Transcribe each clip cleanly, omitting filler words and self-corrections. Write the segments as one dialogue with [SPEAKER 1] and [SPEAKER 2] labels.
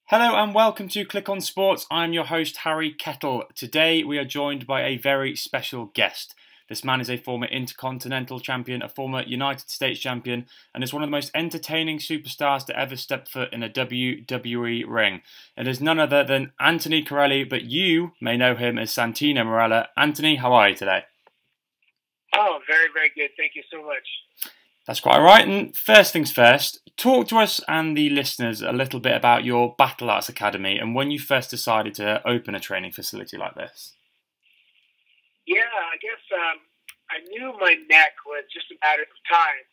[SPEAKER 1] Hello and welcome to Click On Sports. I'm your host Harry Kettle. Today we are joined by a very special guest. This man is a former Intercontinental Champion, a former United States Champion, and is one of the most entertaining superstars to ever step foot in a WWE ring. It is none other than Anthony Corelli, but you may know him as Santino Marella. Anthony, how are you today?
[SPEAKER 2] Oh, very, very good. Thank you so much.
[SPEAKER 1] That's quite all right. And first things first, talk to us and the listeners a little bit about your Battle Arts Academy and when you first decided to open a training facility like this.
[SPEAKER 2] Yeah, I guess I knew my neck was just a matter of time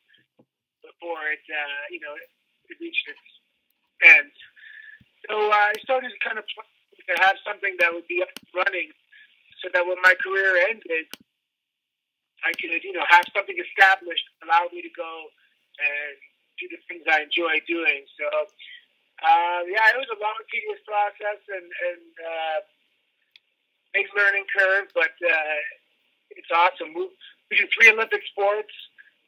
[SPEAKER 2] before it reached its end. So I started to kind of to have something that would be up and running so that when my career ended, I could, have something established, allow me to go and do the things I enjoy doing. So, it was a long, tedious process and big learning curve, but it's awesome. We do 3 Olympic sports.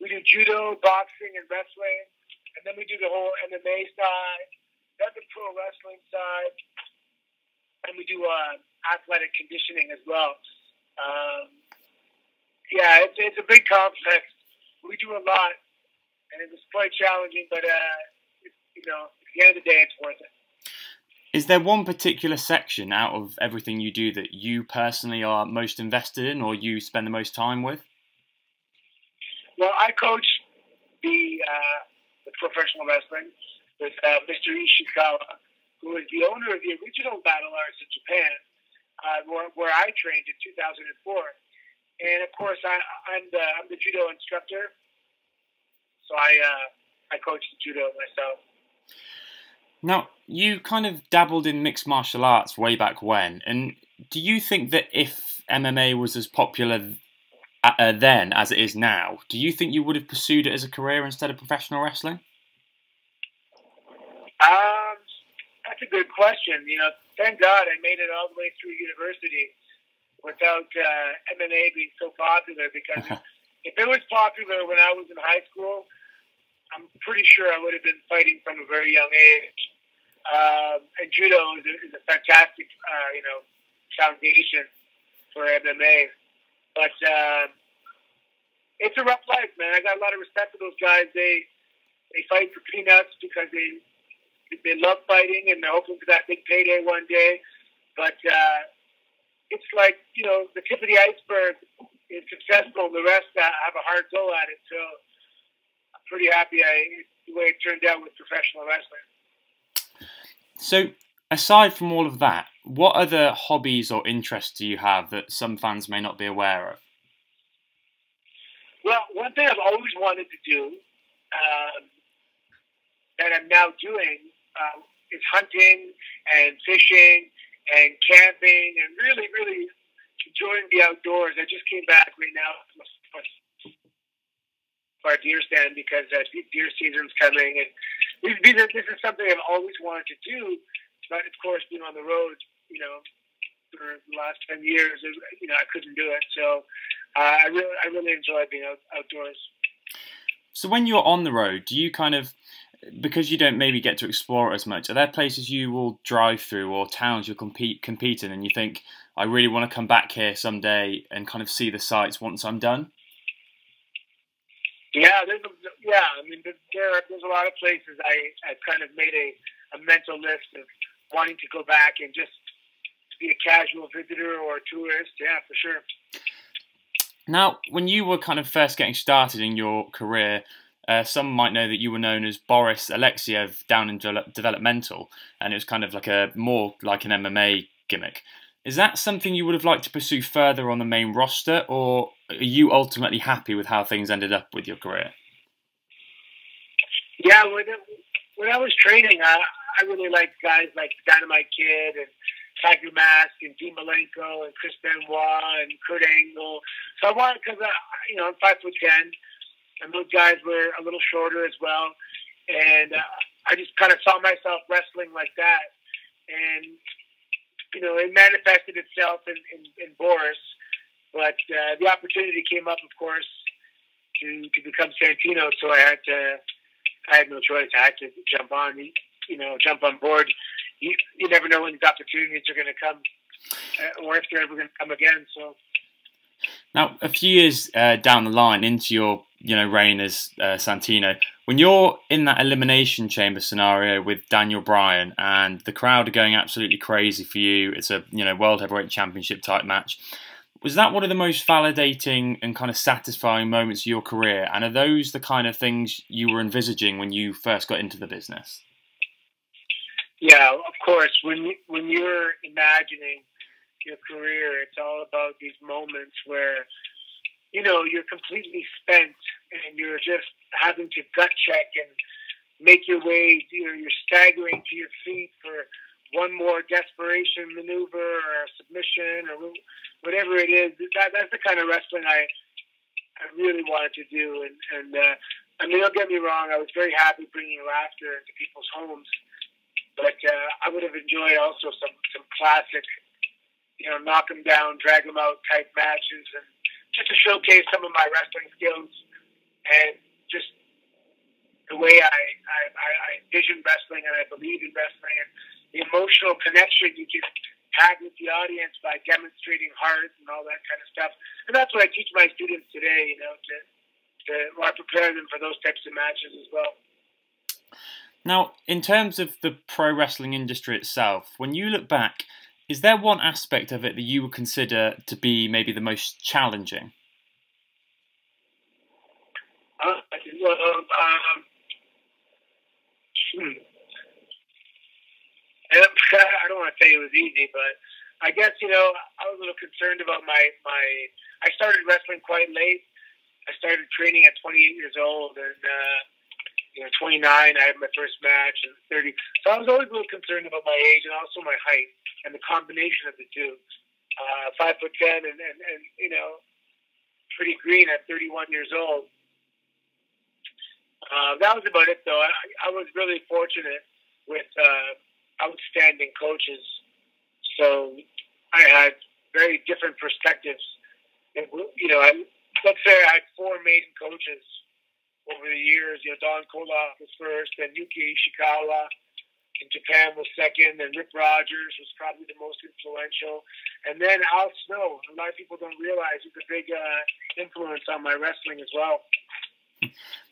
[SPEAKER 2] We do judo, boxing, and wrestling, and then we do the whole MMA side, then the pro wrestling side, and we do athletic conditioning as well. It's a big complex. We do a lot, and it was quite challenging, but at the end of the day, it's worth it.
[SPEAKER 1] Is there one particular section out of everything you do that you personally are most invested in, or you spend the most time with?
[SPEAKER 2] Well, I coach the professional wrestling with Mr. Ishikawa, who is the owner of the original Battle Arts in Japan, where I trained in 2004. And of course, I'm the judo instructor, so I coach the judo myself.
[SPEAKER 1] Now, you kind of dabbled in mixed martial arts way back when, and do you think that if MMA was as popular then as it is now, do you think you would have pursued it as a career instead of professional wrestling?
[SPEAKER 2] That's a good question. Thank God I made it all the way through university without MMA being so popular, because if it was popular when I was in high school, I'm pretty sure I would have been fighting from a very young age. And judo is a fantastic, foundation for MMA. But it's a rough life, man. I got a lot of respect for those guys. They fight for peanuts because they love fighting and they're hoping for that big payday one day. But it's like, the tip of the iceberg is successful. The rest have a hard go at it. So I'm pretty happy the way it turned out with professional wrestling.
[SPEAKER 1] So, aside from all of that, what other hobbies or interests do you have that some fans may not be aware of?
[SPEAKER 2] Well, one thing I've always wanted to do, that I'm now doing, is hunting and fishing and camping and really, really enjoying the outdoors. I just came back right now from our deer stand because deer season's coming, and this is something I've always wanted to do. But of course, being on the road, for the last 10 years, I couldn't do it. So I really enjoy being outdoors.
[SPEAKER 1] So when you're on the road, do you because you don't maybe get to explore it as much, are there places you will drive through or towns you'll compete in and you think, I really want to come back here someday and kind of see the sights once I'm done?
[SPEAKER 2] Yeah, there's a lot of places I've kind of made a mental list of wanting to go back and just be a casual visitor or a tourist. Yeah, for sure.
[SPEAKER 1] Now, when you were kind of first getting started in your career, some might know that you were known as Boris Alexiev down in developmental, and it was kind of more like an MMA gimmick. Is that something you would have liked to pursue further on the main roster, or are you ultimately happy with how things ended up with your career?
[SPEAKER 2] Yeah, when I was training, I really liked guys like Dynamite Kid and Tiger Mask and Dean Malenko and Chris Benoit and Kurt Angle. So I wanted, because I'm 5'10", and those guys were a little shorter as well, and I just kind of saw myself wrestling like that, and it manifested itself in Boris. But the opportunity came up, of course, to become Santino, so I had no choice. I had to jump on board. you never know when these opportunities are going to come, or if they're ever going to come again. So
[SPEAKER 1] now, a few years down the line into your reign as Santino, when you're in that elimination chamber scenario with Daniel Bryan and the crowd are going absolutely crazy for you, it's a World Heavyweight Championship type match. Was that one of the most validating and kind of satisfying moments of your career? And are those the kind of things you were envisaging when you first got into the business?
[SPEAKER 2] Yeah, of course. When you're imagining your career, it's all about these moments where you're completely spent and you're just having to gut check and make your way. You're staggering to your feet for one more desperation maneuver or submission or whatever it is. That's the kind of wrestling I really wanted to do. And I mean, don't get me wrong, I was very happy bringing laughter into people's homes, but I would have enjoyed also some classic, knock them down, drag them out type matches, and just to showcase some of my wrestling skills and just the way I envision wrestling and I believe in wrestling and the emotional connection you can have with the audience by demonstrating heart and all that kind of stuff. And that's what I teach my students today, I prepare them for those types of matches as well.
[SPEAKER 1] Now, in terms of the pro wrestling industry itself, when you look back, is there one aspect of it that you would consider to be maybe the most challenging?
[SPEAKER 2] I don't want to say it was easy, but I guess, I was a little concerned about I started wrestling quite late. I started training at 28 years old, and 29, I had my first match, and 30. So I was always a little concerned about my age and also my height and the combination of the two. 5'10" and pretty green at 31 years old. That was about it, though. I was really fortunate with outstanding coaches. So I had very different perspectives. And, let's say I had 4 main coaches over the years. Don Koloff was first, and Yuki Ishikawa in Japan was second, and Rip Rogers was probably the most influential. And then Al Snow. A lot of people don't realize he's a big influence on my wrestling as well.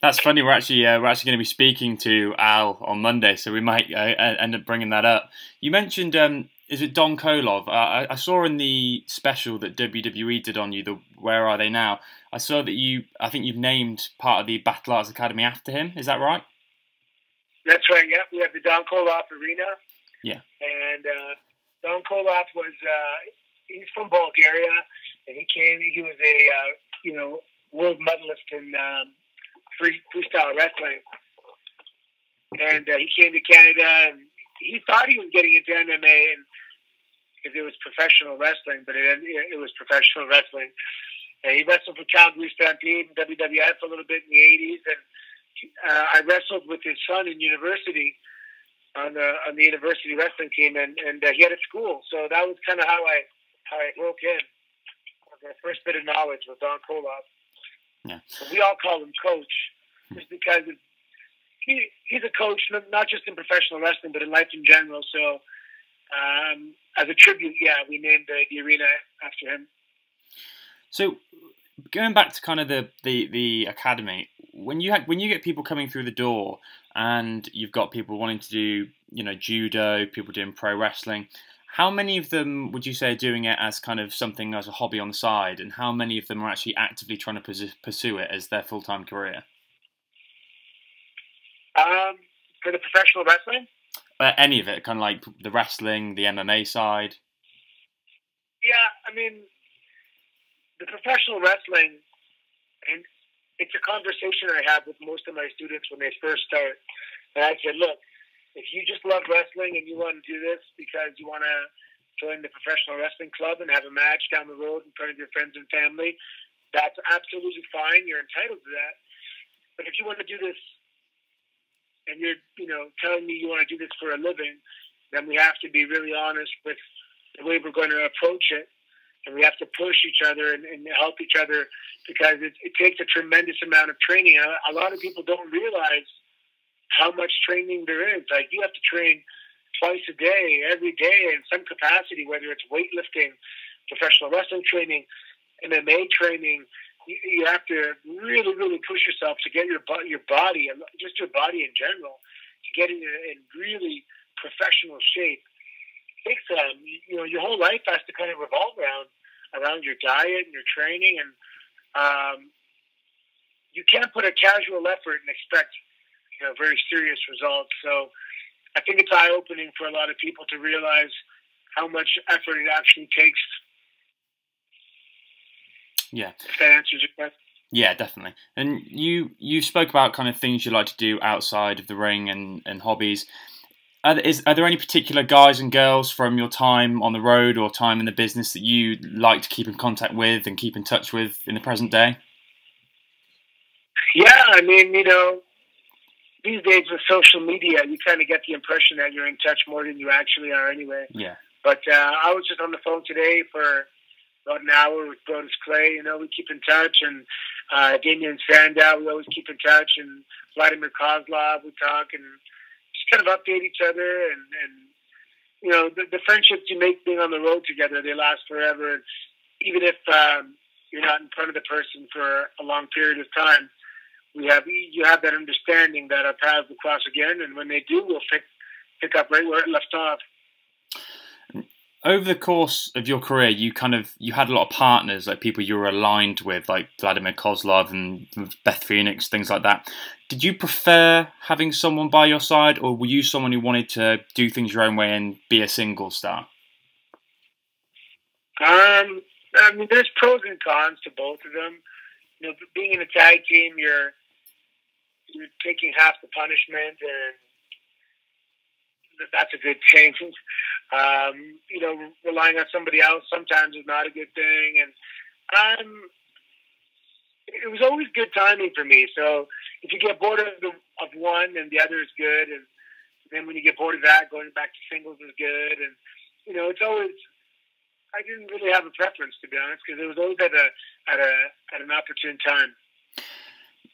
[SPEAKER 1] That's funny. We're actually going to be speaking to Al on Monday, so we might end up bringing that up. You mentioned, is it Don Koloff? I saw in the special that WWE did on you, the Where Are They Now? I saw that I think you've named part of the Battle Arts Academy after him. Is that right?
[SPEAKER 2] That's right. Yeah, we have the Don Koloff Arena.
[SPEAKER 1] Yeah.
[SPEAKER 2] And Don Koloff was he's from Bulgaria, and he came. He was a world medalist in freestyle wrestling, and he came to Canada, and he thought he was getting into MMA because it was professional wrestling, but it was professional wrestling. And he wrestled for Calgary Stampede and WWF a little bit in the 80s, and I wrestled with his son in university on the university wrestling team, and he had a school, so that was kind of how I broke in. My first bit of knowledge was Don Koloff.
[SPEAKER 1] Yeah.
[SPEAKER 2] So we all call him Coach, just because he's a coach, not just in professional wrestling, but in life in general. So as a tribute, we named the arena after him. So
[SPEAKER 1] going back to kind of the academy, when you get people coming through the door and you've got people wanting to do judo, people doing pro wrestling, how many of them would you say are doing it as kind of something as a hobby on the side, and how many of them are actually actively trying to pursue it as their full-time career?
[SPEAKER 2] For the professional wrestling?
[SPEAKER 1] Any of it, kind of like the wrestling, the MMA side.
[SPEAKER 2] Yeah, I mean, the professional wrestling, and it's a conversation I have with most of my students when they first start. And I said, look, if you just love wrestling and you want to do this because you want to join the professional wrestling club and have a match down the road in front of your friends and family, that's absolutely fine. You're entitled to that. But if you want to do this and you're, telling me you want to do this for a living, then we have to be really honest with the way we're going to approach it. And we have to push each other and help each other, because it takes a tremendous amount of training. A lot of people don't realize how much training there is. Like, you have to train twice a day, every day, in some capacity, whether it's weightlifting, professional wrestling training, MMA training. You have to really, really push yourself to get your body, and just your body in general, to get in really professional shape. It takes your whole life has to kind of revolve around your diet and your training, and you can't put a casual effort and expect very serious results. So I think it's eye-opening for a lot of people to realize how much effort it actually takes.
[SPEAKER 1] Yeah.
[SPEAKER 2] If that answers your question.
[SPEAKER 1] Yeah, definitely. And you spoke about kind of things you like to do outside of the ring and hobbies. Are there any particular guys and girls from your time on the road or time in the business that you like to keep in contact with and keep in touch with in the present day?
[SPEAKER 2] Yeah, I mean, these days with social media, you kind of get the impression that you're in touch more than you actually are anyway.
[SPEAKER 1] Yeah.
[SPEAKER 2] But I was just on the phone today for about an hour with Brodus Clay. We keep in touch, and Damian Sandow, we always keep in touch, and Vladimir Kozlov, we talk and just kind of update each other, and the friendships you make being on the road together, they last forever. And even if you're not in front of the person for a long period of time, you have that understanding that our paths will cross again, and when they do, we'll pick up right where it left off.
[SPEAKER 1] Over the course of your career, you had a lot of partners, like people you were aligned with, like Vladimir Kozlov and Beth Phoenix, things like that. Did you prefer having someone by your side, or were you someone who wanted to do things your own way and be a single star?
[SPEAKER 2] I mean, there's pros and cons to both of them. Being in a tag team, you're taking half the punishment, and that's a good thing. Relying on somebody else sometimes is not a good thing, and it was always good timing for me. So if you get bored of one, and the other is good, and then when you get bored of that, going back to singles is good, and it's always. I didn't really have a preference, to be honest, because it was always at an opportune time.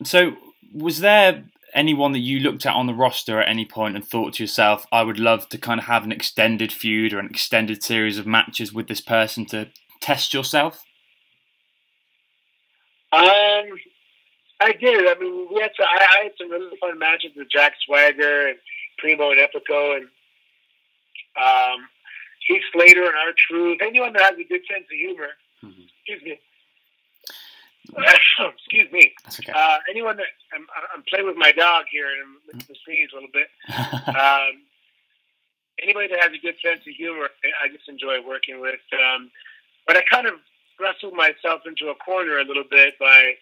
[SPEAKER 1] So, was there anyone that you looked at on the roster at any point and thought to yourself, I would love to kind of have an extended feud or an extended series of matches with this person to test yourself?
[SPEAKER 2] I did. I mean, I had some really fun matches with Jack Swagger and Primo and Epico and Heath Slater and R-Truth. Anyone that has a good sense of humor. Mm-hmm. Excuse me. Excuse me.
[SPEAKER 1] That's okay.
[SPEAKER 2] Anyone that I'm playing with my dog here, and I'm going to sneeze a little bit. Anybody that has a good sense of humor, I just enjoy working with. But I kind of wrestled myself into a corner a little bit by,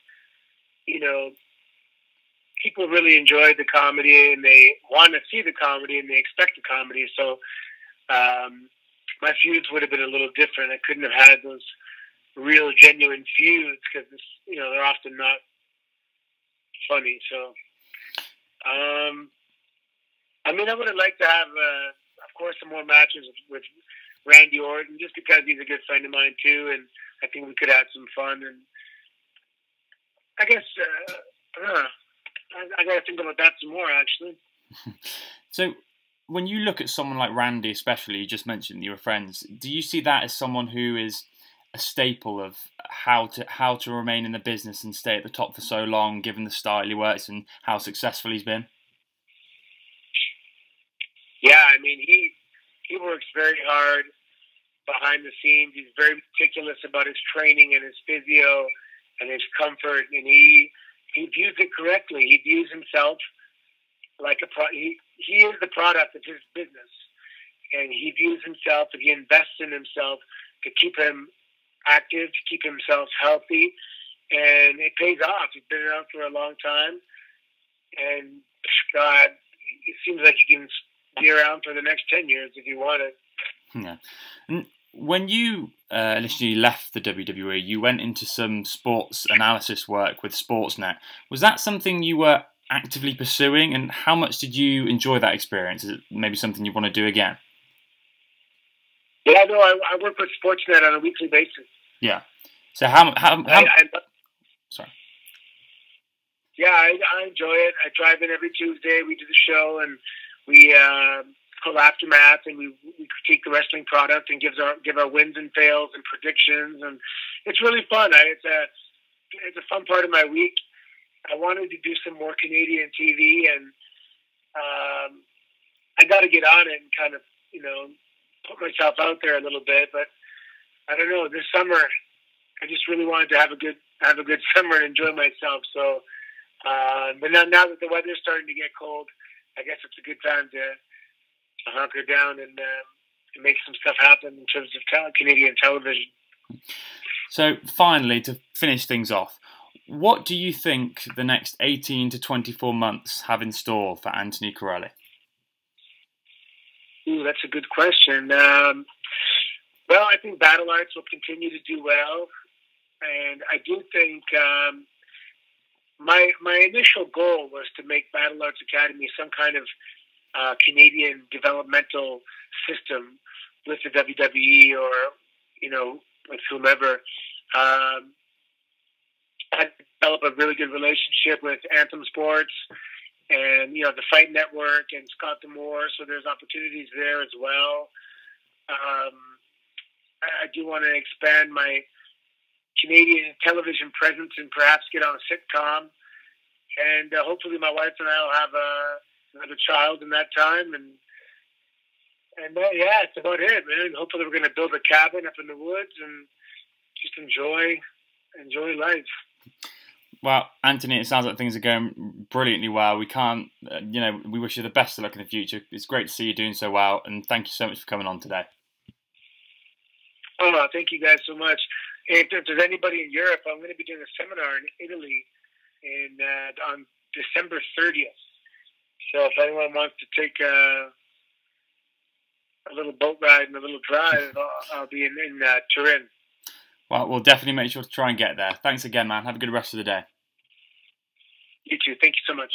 [SPEAKER 2] people really enjoyed the comedy and they want to see the comedy and they expect the comedy. So my feuds would have been a little different. I couldn't have had those real, genuine feuds because they're often not funny. So, I would have liked to have, of course, some more matches with Randy Orton, just because he's a good friend of mine too, and I think we could have some fun. And I guess I got to think about that some more, actually.
[SPEAKER 1] So, when you look at someone like Randy, especially, you just mentioned you were friends. Do you see that as someone who is a staple of how to remain in the business and stay at the top for so long, given the style he works and how successful he's been?
[SPEAKER 2] Yeah, I mean, he works very hard behind the scenes. He's very meticulous about his training and his physio and his comfort, and he views it correctly. He views himself like he is the product of his business, and he views himself and he invests in himself to keep him active, to keep himself healthy, and it pays off. He's been around for a long time, and God, it seems like he can be around for the next 10 years if you wanted.
[SPEAKER 1] Yeah. And when you initially left the WWE, you went into some sports analysis work with Sportsnet. Was that something you were actively pursuing, and how much did you enjoy that experience? Is it maybe something you want to do again?
[SPEAKER 2] Yeah, no, I work with Sportsnet on a weekly basis.
[SPEAKER 1] Yeah. So how sorry.
[SPEAKER 2] Yeah, I enjoy it. I drive in every Tuesday. We do the show, and we called Aftermath, and we critique the wrestling product and give our wins and fails and predictions, and it's really fun. It's a fun part of my week. I wanted to do some more Canadian TV, and I got to get on it and kind of put myself out there a little bit. But I don't know. This summer, I just really wanted to have a good summer and enjoy myself. So, but now that the weather's starting to get cold, I guess it's a good time to hunker down and make some stuff happen in terms of Canadian television.
[SPEAKER 1] So finally, to finish things off, what do you think the next 18 to 24 months have in store for Anthony Corelli?
[SPEAKER 2] Ooh, that's a good question. Well, I think Battle Arts will continue to do well, and I do think my initial goal was to make Battle Arts Academy some kind of Canadian developmental system with the WWE or with whomever. I developed a really good relationship with Anthem Sports and the Fight Network and Scott D'Amore, so there's opportunities there as well. I do want to expand my Canadian television presence and perhaps get on a sitcom. And hopefully my wife and I will have another child in that time. And yeah, it's about it, man. Hopefully we're going to build a cabin up in the woods and just enjoy life.
[SPEAKER 1] Well, Anthony, it sounds like things are going brilliantly well. We can't, we wish you the best of luck in the future. It's great to see you doing so well, and thank you so much for coming on today.
[SPEAKER 2] Oh, thank you guys so much. If there's anybody in Europe, I'm going to be doing a seminar in Italy on December 30th. So if anyone wants to take a little boat ride and a little drive, I'll be in Turin.
[SPEAKER 1] Well, we'll definitely make sure to try and get there. Thanks again, man. Have a good rest of the day.
[SPEAKER 2] You too. Thank you so much.